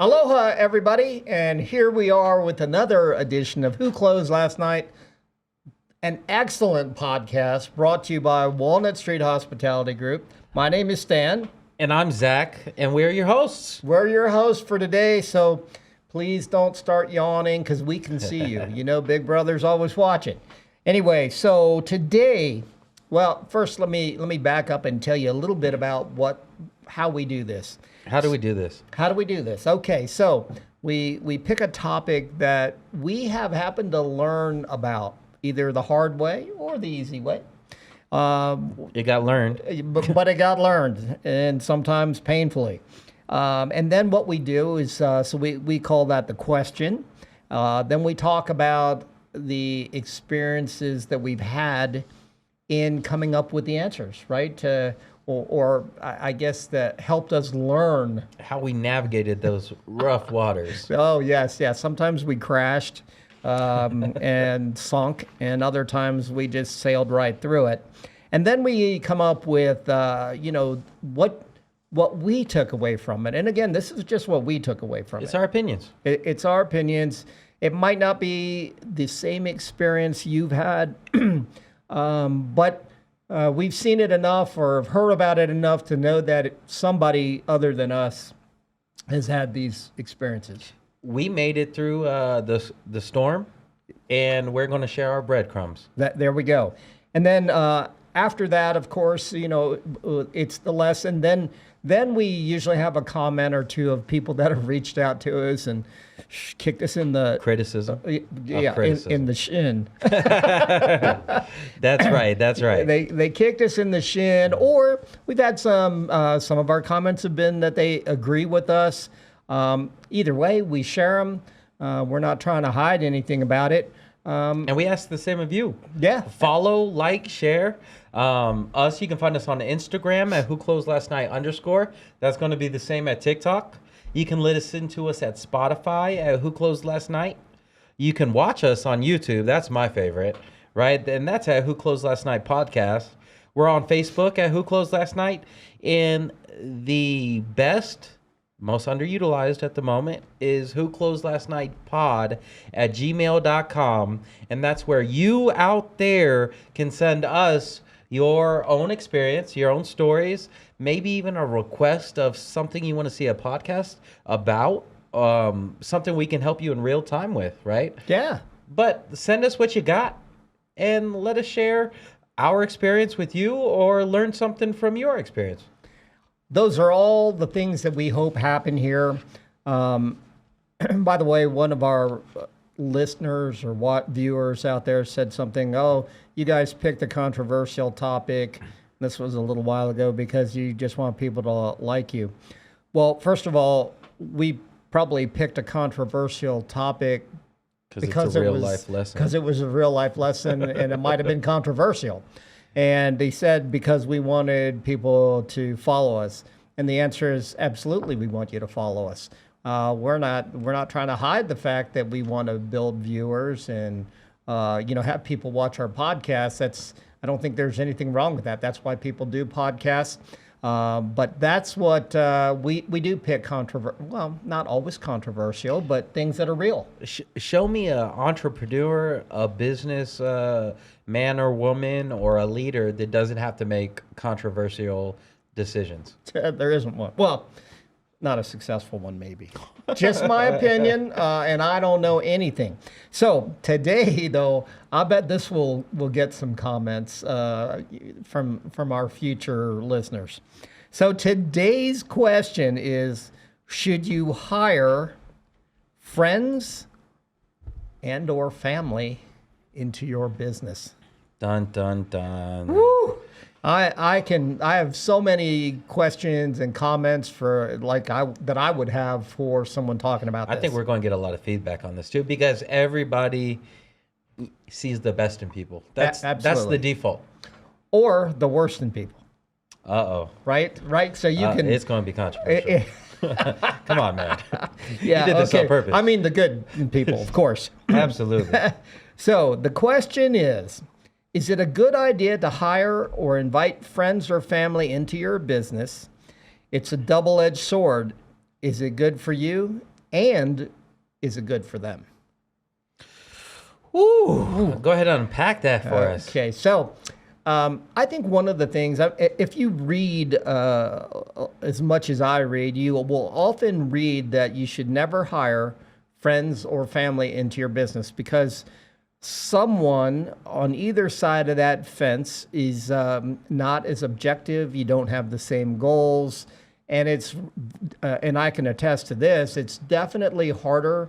Aloha, everybody, and here we are with another edition of Who Closed Last Night, an excellent podcast brought to you by Walnut Street Hospitality Group. My name is Stan. And I'm Zach, and we're your hosts. We're your hosts for today, so please don't start yawning because we can see you. You know, Big Brother's always watching. Anyway, so today, well, first let me back up and tell you a little bit about how we do this. How do we do this? Okay, so we pick a topic that we have happened to learn about, either the hard way or the easy way. It got learned. But it got learned, and sometimes painfully. And then what we do is, so we call that the question. Then we talk about the experiences that we've had in coming up with the answers, right? Or I guess that helped us learn how we navigated those rough waters. Oh, yes. Sometimes we crashed and sunk, and other times we just sailed right through it. And then we come up with, what we took away from it. And again, this is just what we took away from it. It's our opinions. It's our opinions. It might not be the same experience you've had, but we've seen it enough or have heard about it enough to know that somebody other than us has had these experiences. We made it through the storm, and we're going to share our breadcrumbs. There we go. And then after that, of course, it's the lesson. Then we usually have a comment or two of people that have reached out to us and kicked us in the criticism. In the shin. That's right. They kicked us in the shin, or we've had some of our comments have been that they agree with us. Either way, we share them. We're not trying to hide anything about it. And we ask the same of you. Yeah. Follow, like, share. Us, you can find us on Instagram at whoclosedlastnight_. That's going to be the same at TikTok. You can listen to us at Spotify at Who Closed Last Night. You can watch us on YouTube. That's my favorite, right? And that's at Who Closed Last Night Podcast. We're on Facebook at Who Closed Last Night. And the best, most underutilized at the moment, is Who Closed Last Night Pod at gmail.com. And that's where you out there can send us your own experience, your own stories, maybe even a request of something you want to see a podcast about, something we can help you in real time with, right? Yeah. But send us what you got and let us share our experience with you or learn something from your experience. Those are all the things that we hope happen here. By the way, one of our listeners or viewers out there said something, oh, you guys picked a controversial topic. This was a little while ago because you just want people to like you. Well, first of all, we probably picked a controversial topic because it's a real life lesson. Because it was a real life lesson and it might have been controversial. And they said because we wanted people to follow us. And the answer is absolutely we want you to follow us. We're not trying to hide the fact that we want to build viewers and have people watch our podcasts. I don't think there's anything wrong with that. That's why people do podcasts. But that's what we do pick well, not always controversial, but things that are real. Show me an entrepreneur, a business man or woman, or a leader that doesn't have to make controversial decisions. There isn't one. Well, not a successful one, maybe. Just my opinion, and I don't know anything. So today, though, I bet this will get some comments from our future listeners. So today's question is, should you hire friends and or family into your business? Dun, dun, dun. Woo! I have so many questions and comments that I would have for someone talking about this. I think we're going to get a lot of feedback on this too, because everybody sees the best in people. That's the default. Or the worst in people. Uh-oh. Right? So you can... It's going to be controversial. Come on, man. Yeah, you did this on purpose. I mean the good people, of course. Absolutely. So the question is it a good idea to hire or invite friends or family into your business? It's a double-edged sword. Is it good for you? and is it good for them? Ooh, go ahead and unpack that for us. Okay, so I think one of the things, if you read as much as I read, you will often read that you should never hire friends or family into your business because someone on either side of that fence is not as objective. You don't have the same goals. And and I can attest to this, it's definitely harder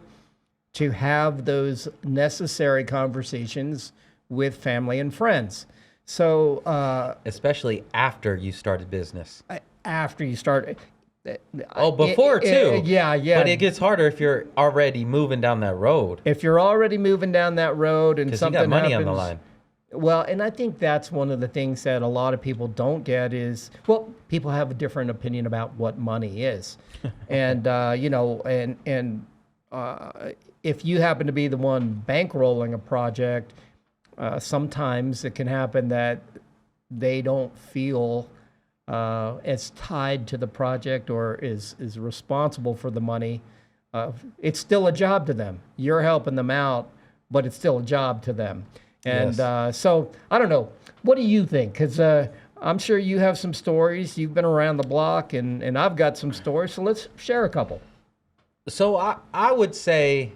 to have those necessary conversations with family and friends. So, especially after you started business. After you start, Before too. Yeah. But it gets harder if you're already moving down that road. If you're already moving down that road and Because you something got money happens, on the line. well, and I think that's one of the things that a lot of people don't get is, well, people have a different opinion about what money is, and if you happen to be the one bankrolling a project, sometimes it can happen that they don't feel as tied to the project or is responsible for the money. It's still a job to them. You're helping them out, but it's still a job to them. And so I don't know. What do you think? Because I'm sure you have some stories. You've been around the block, and I've got some stories. So let's share a couple. So I would say,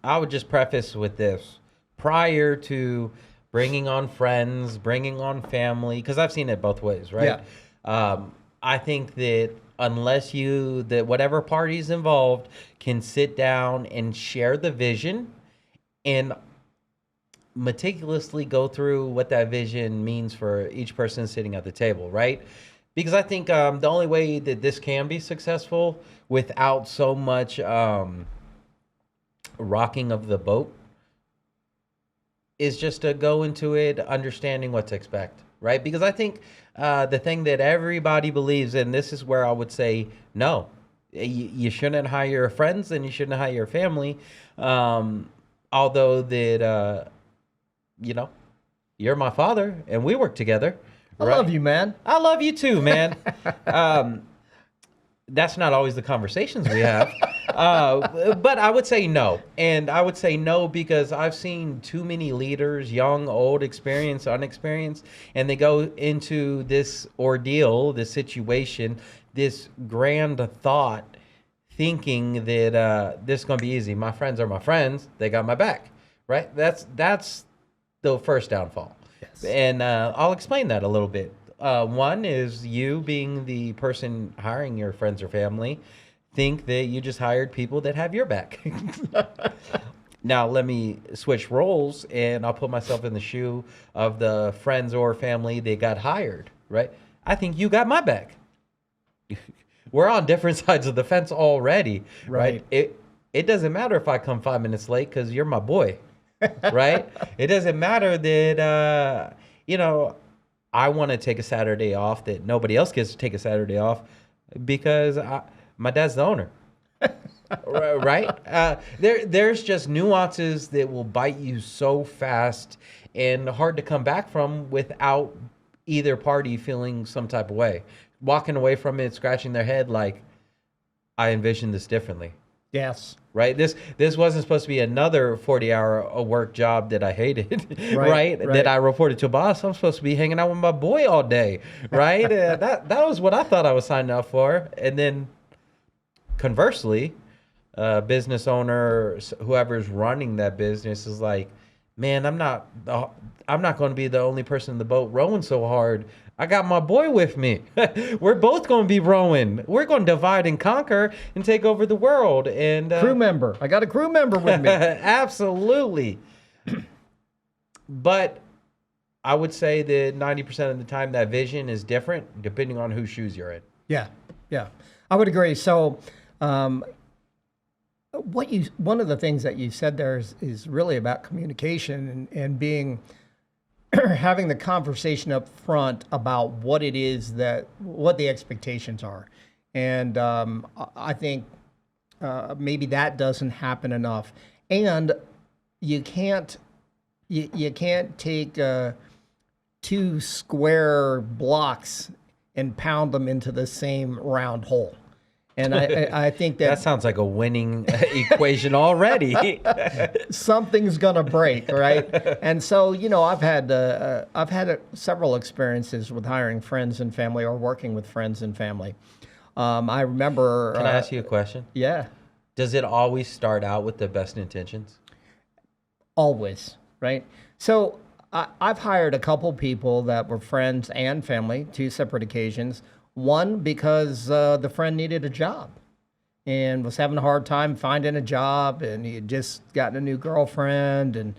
I would just preface with this. Prior to bringing on friends, bringing on family, because I've seen it both ways, right? Yeah. I think that unless whatever party's involved can sit down and share the vision and meticulously go through what that vision means for each person sitting at the table, right? Because I think the only way that this can be successful without so much rocking of the boat is just to go into it understanding what to expect, right? Because I think the thing that everybody believes in, this is where I would say, no, you shouldn't hire your friends and you shouldn't hire your family. Although that, you're my father and we work together. I love you, man. I love you too, man. That's not always the conversations we have. But I would say no. And I would say no because I've seen too many leaders, young, old, experienced, unexperienced, and they go into this ordeal, this situation, this grand thought, thinking that this is going to be easy. My friends are my friends. They got my back, right? That's the first downfall. Yes. And I'll explain that a little bit. One is you being the person hiring your friends or family think that you just hired people that have your back. Now, let me switch roles and I'll put myself in the shoe of the friends or family that got hired, right? I think you got my back. We're on different sides of the fence already, right? It doesn't matter if I come 5 minutes late because you're my boy, right? It doesn't matter that, I want to take a Saturday off that nobody else gets to take a Saturday off because my dad's the owner, right? There's just nuances that will bite you so fast and hard to come back from without either party feeling some type of way. Walking away from it, scratching their head like, I envisioned this differently. Yes. Right. This wasn't supposed to be another 40-hour work job that I hated, right? That I reported to a boss. I'm supposed to be hanging out with my boy all day, right? That was what I thought I was signing up for. And then conversely, business owner, whoever's running that business is like, man, I'm not going to be the only person in the boat rowing so hard. I got my boy with me. We're both going to be rowing. We're going to divide and conquer and take over the world. And crew member. I got a crew member with me. Absolutely. But I would say that 90% of the time that vision is different depending on whose shoes you're in. Yeah. I would agree. So one of the things that you said there is really about communication and being having the conversation up front about what it is what the expectations are. And I think maybe that doesn't happen enough. And you can't take 2 square blocks and pound them into the same round hole. And I think That sounds like a winning equation already. something's gonna break, right? And so, I've had several experiences with hiring friends and family or working with friends and family. I remember. Can I ask you a question? Yeah, Does it always start out with the best intentions? always, right? So I've hired a couple people that were friends and family, two separate occasions. One because the friend needed a job and was having a hard time finding a job, and he had just gotten a new girlfriend, and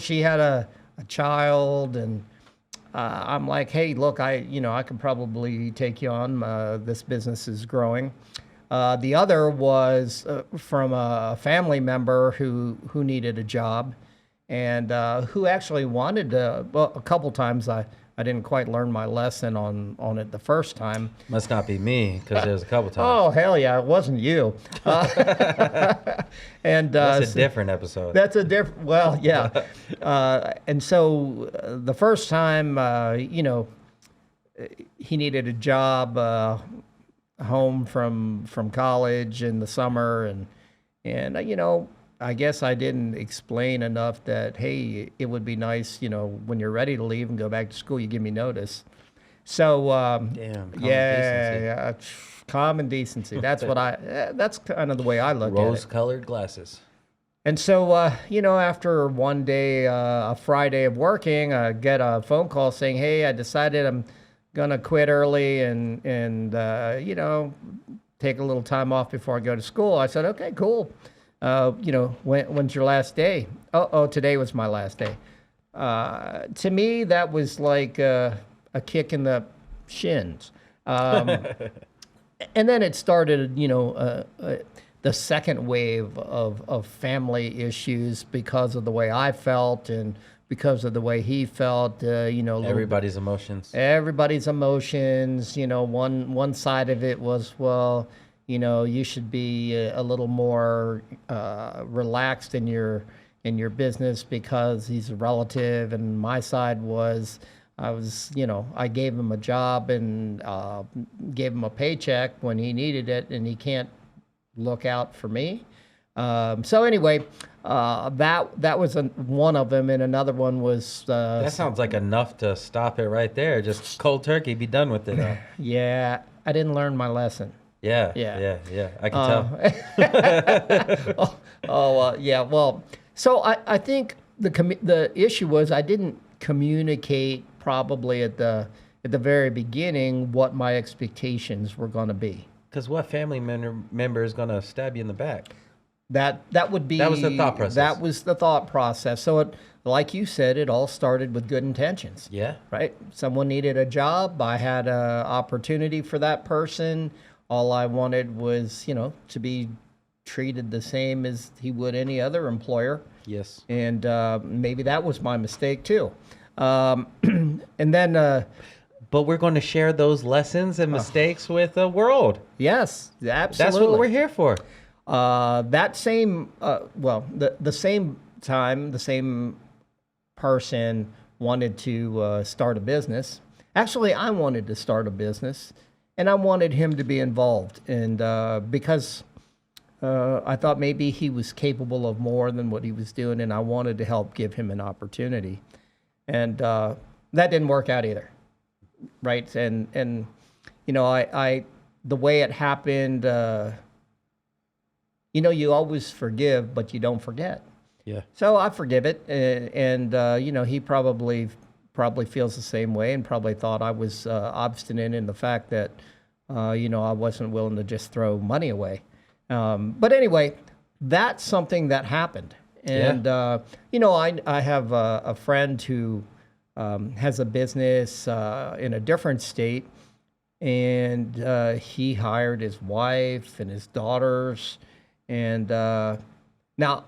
she had a child, and I'm like, hey, look, I could probably take you on. This business is growing. The other was from a family member who needed a job, and who actually wanted to. Well, a couple times I didn't quite learn my lesson on it the first time. Must not be me, because there's a couple times. Oh, hell yeah, it wasn't you. And That's a different episode. that's a different. Well, yeah. And so the first time, he needed a job home from college in the summer, and I guess I didn't explain enough that, hey, it would be nice, when you're ready to leave and go back to school, you give me notice. So Damn. yeah, common decency. That's that's kind of the way I look at it. Rose-colored glasses. And so, after one day, a Friday of working, I get a phone call saying, hey, I decided I'm going to quit early and take a little time off before I go to school. I said, okay, cool. When's your last day? Oh, today was my last day. To me, that was like a kick in the shins. And then it started, the second wave of family issues because of the way I felt and because of the way he felt. Everybody's emotions. Everybody's emotions. One side of it was, well, you should be a little more relaxed in your business because he's a relative, and my side was I gave him a job and gave him a paycheck when he needed it, and he can't look out for me. So anyway, that was one of them, and another one was. That sounds like enough to stop it right there. Just cold turkey, be done with it. Yeah, I didn't learn my lesson. Yeah. I can tell. Yeah. Well, so I think the issue was I didn't communicate probably at the very beginning what my expectations were going to be. Because what family member is going to stab you in the back? That would be. That was the thought process. That was the thought process. So like you said, it all started with good intentions. Yeah. Right. Someone needed a job. I had an opportunity for that person. All I wanted was, to be treated the same as he would any other employer. Yes. And maybe that was my mistake too. And then. But we're going to share those lessons and mistakes with the world. Yes, absolutely. That's what we're here for. That same, the same time, the same person wanted to start a business. Actually, I wanted to start a business. And I wanted him to be involved, and because I thought maybe he was capable of more than what he was doing, and I wanted to help give him an opportunity. And that didn't work out either, right? And I the way it happened, you always forgive, but you don't forget. Yeah. So I forgive it, and he probably feels the same way, and probably thought I was obstinate in the fact that I wasn't willing to just throw money away. But anyway, that's something that happened, and I have a friend who has a business in a different state, and he hired his wife and his daughters, and now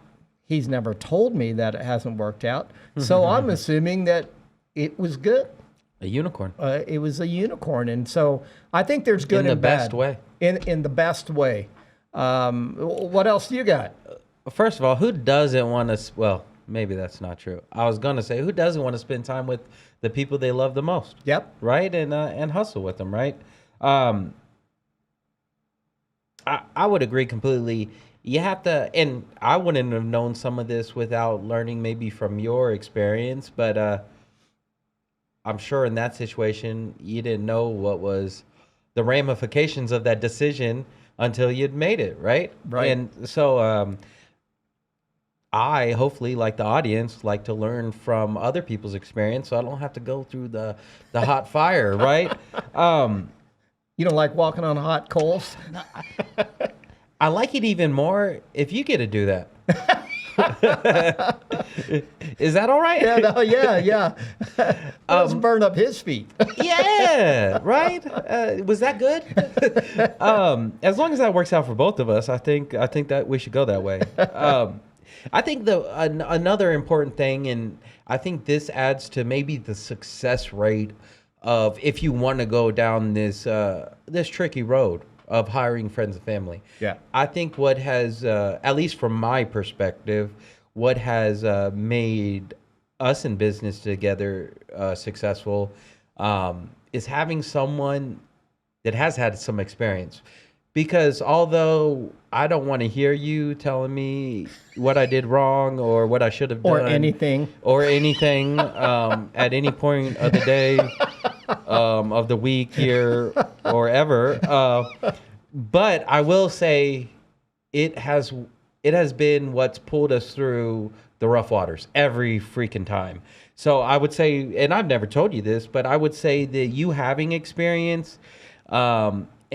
he's never told me that it hasn't worked out, so I'm assuming that it was good. A unicorn. It was a unicorn, and so I think there's good and bad. In the best way. In the best way. What else do you got? First of all, who doesn't want to? Well, maybe that's not true. I was gonna say, who doesn't want to spend time with the people they love the most? Yep. Right, and hustle with them, right? I would agree completely. You have to, and I wouldn't have known some of this without learning maybe from your experience, but I'm sure in that situation you didn't know what was the ramifications of that decision until you'd made it, right? Right. And so I hopefully, like the audience, like to learn from other people's experience, so I don't have to go through the hot fire, right? You don't like walking on hot coals? I like it even more if you get to do that. Is that all right? Yeah, no, yeah. Let's burn up his feet. Yeah, right. Was that good? As long as that works out for both of us, I think that we should go that way. I think another important thing, and I think this adds to maybe the success rate of if you want to go down this this tricky road of hiring friends and family. Yeah. I think what has, at least from my perspective, what has made us in business together successful is having someone that has had some experience. Because although I don't want to hear you telling me what I did wrong or what I should have done, or anything at any point of the day, of the week, year, or ever. But I will say, it has been what's pulled us through the rough waters every freaking time. So I would say, and I've never told you this, but I would say that you having experience.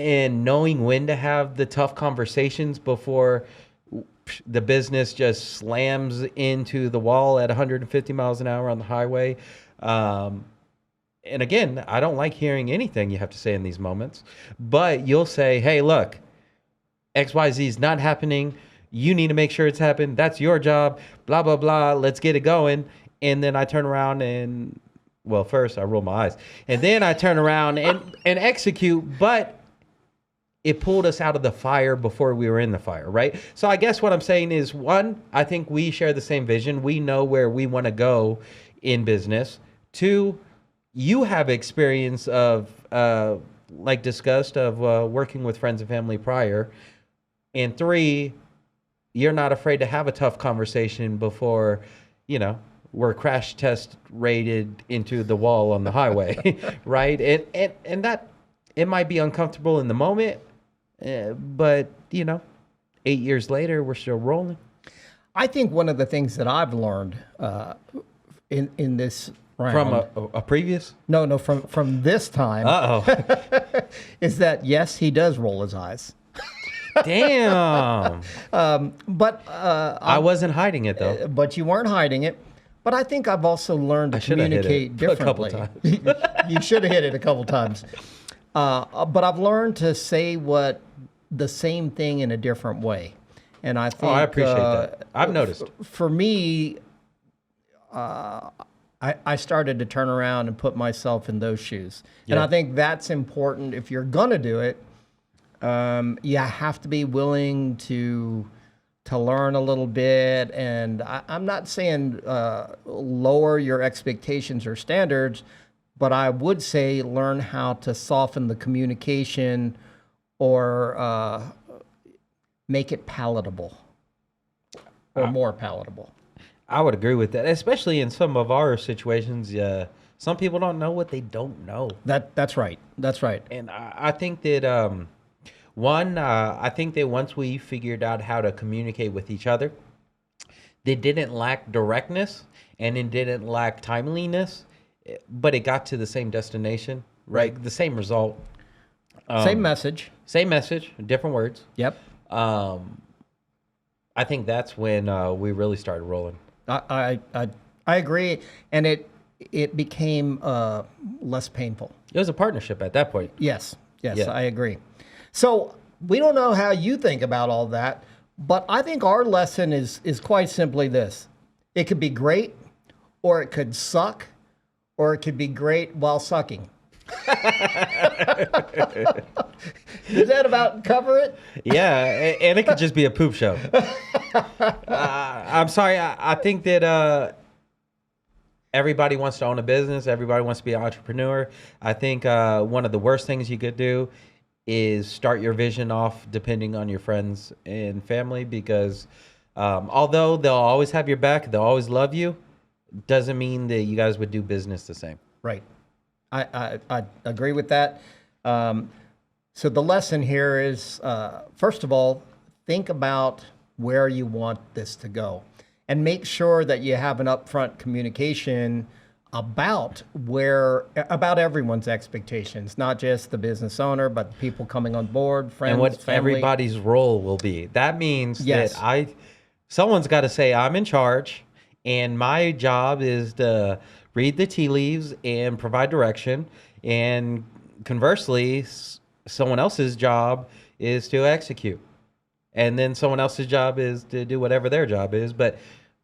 And knowing when to have the tough conversations before the business just slams into the wall at 150 miles an hour on the highway. And again, I don't like hearing anything you have to say in these moments, but you'll say, hey, look, XYZ is not happening. You need to make sure it's happened. That's your job, blah, blah, blah. Let's get it going. And then I turn around and, well, first I roll my eyes, and then I turn around and execute, but it pulled us out of the fire before we were in the fire, right? So I guess what I'm saying is, one, I think we share the same vision. We know where we want to go in business. Two, you have experience of, like discussed, of working with friends and family prior. And three, you're not afraid to have a tough conversation before, we're crash test rated into the wall on the highway, right? And that, it might be uncomfortable in the moment, but 8 years later, we're still rolling. I think one of the things that I've learned in this round, from a previous, from this time, is that yes, he does roll his eyes. Damn. But I wasn't hiding it though. But you weren't hiding it. But I think I've also learned to communicate differently. A couple times. You should have hit it a couple times. But I've learned to say the same thing in a different way. And I think I appreciate that. I've noticed. For me, I started to turn around and put myself in those shoes. Yeah. And I think that's important. If you're going to do it, you have to be willing to learn a little bit. And I'm not saying lower your expectations or standards, but I would say learn how to soften the communication or make it palatable or more palatable. I would agree with that, especially in some of our situations. Some people don't know what they don't know. That's right. That's right. And I think that I think that once we figured out how to communicate with each other, they didn't lack directness and it didn't lack timeliness, but it got to the same destination, right? The same result. Same message. Same message, different words. Yep. I think that's when we really started rolling. I agree, and it became less painful. It was a partnership at that point. Yes, Yeah. I agree. So we don't know how you think about all that, but I think our lesson is quite simply this. It could be great, or it could suck, or it could be great while sucking. Does that about cover it? Yeah, and it could just be a poop show. I'm sorry. I think that everybody wants to own a business. Everybody wants to be an entrepreneur. I think one of the worst things you could do is start your vision off depending on your friends and family, because although they'll always have your back, they'll always love you, doesn't mean that you guys would do business the same. Right. I agree with that. So the lesson here is, first of all, think about where you want this to go, and make sure that you have an upfront communication about everyone's expectations, not just the business owner, but people coming on board, friends, And what family. everybody's role will be. That means Yes. that someone's got to say, I'm in charge, and my job is to read the tea leaves and provide direction. And conversely, someone else's job is to execute. And then someone else's job is to do whatever their job is. But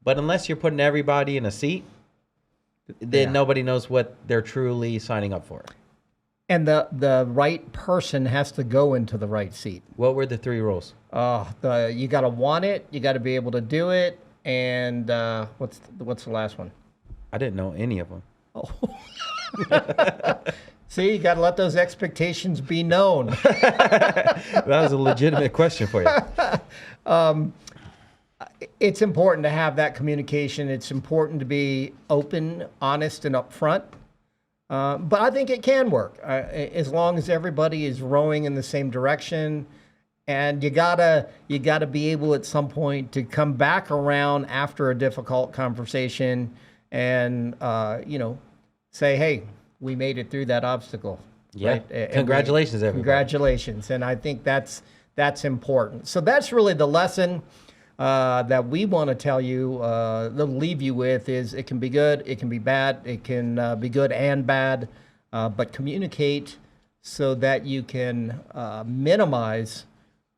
unless you're putting everybody in a seat, then nobody knows what they're truly signing up for. And the right person has to go into the right seat. What were the 3 rules? You got to want it, you got to be able to do it, and what's the last one? I didn't know any of them. See, you got to let those expectations be known. That was a legitimate question for you. It's important to have that communication. It's important to be open, honest, and upfront. But I think it can work as long as everybody is rowing in the same direction. And you gotta be able at some point to come back around after a difficult conversation and say, hey, we made it through that obstacle. Yeah. Right? Congratulations, everybody. Congratulations. And I think that's important. So that's really the lesson that we want to tell you, leave you with, is it can be good, it can be bad, it can be good and bad, but communicate so that you can minimize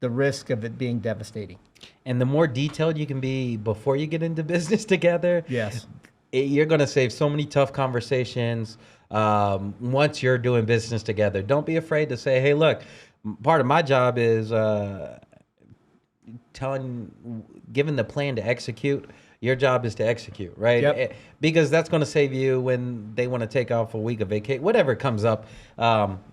the risk of it being devastating. And the more detailed you can be before you get into business together, Yes. You're going to save so many tough conversations once you're doing business together. Don't be afraid to say, hey, look, part of my job is given the plan to execute. Your job is to execute, right? Yep. Because that's going to save you when they want to take off a week of vacation, whatever comes up.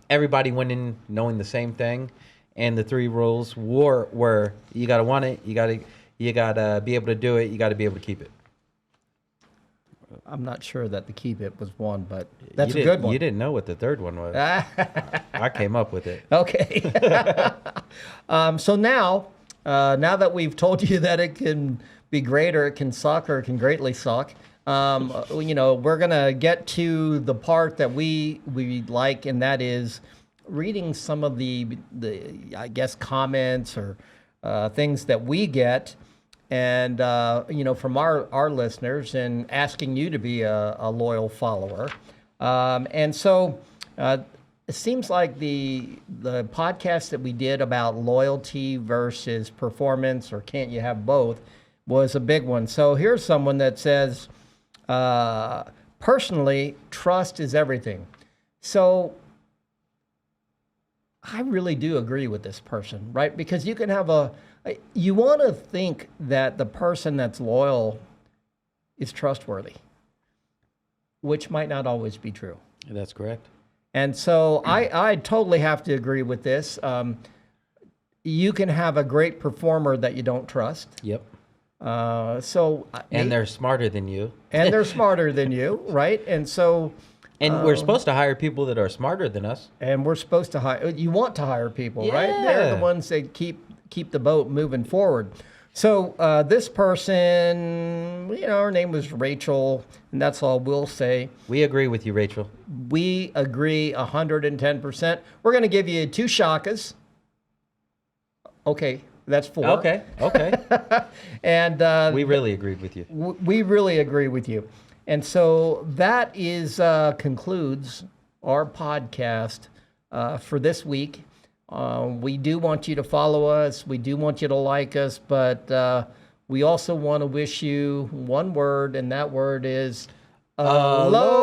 Everybody went in knowing the same thing. And the 3 rules were you got to want it, you got to be able to do it, you got to be able to keep it. I'm not sure that the keep it was one, but that's You a good one. You didn't know what the 3rd one was. I came up with it. Okay. So now that we've told you that it can be great, or it can suck, or it can greatly suck, we're gonna get to the part that we like, and that is reading some of the I guess comments or things that we get, and from our listeners, and asking you to be a loyal follower. And so it seems like the podcast that we did about loyalty versus performance, or can't you have both, was a big one. So here's someone that says, personally, trust is everything. So I really do agree with this person, right? Because you can have you want to think that the person that's loyal is trustworthy, which might not always be true. That's correct. And so I totally have to agree with this. You can have a great performer that you don't trust. Yep. And they're smarter than you. And they're smarter than you, right? And so... And we're supposed to hire people that are smarter than us. And we're supposed to hire... You want to hire people, right? Yeah. They're the ones that keep the boat moving forward. So this person, her name was Rachel, and that's all we'll say. We agree with you, Rachel. We agree 110%. We're going to give you 2 shakas. Okay, that's 4. Okay. And we really agreed with you. We really agree with you. And so that concludes our podcast for this week. We do want you to follow us. We do want you to like us, but we also want to wish you one word, and that word is aloha.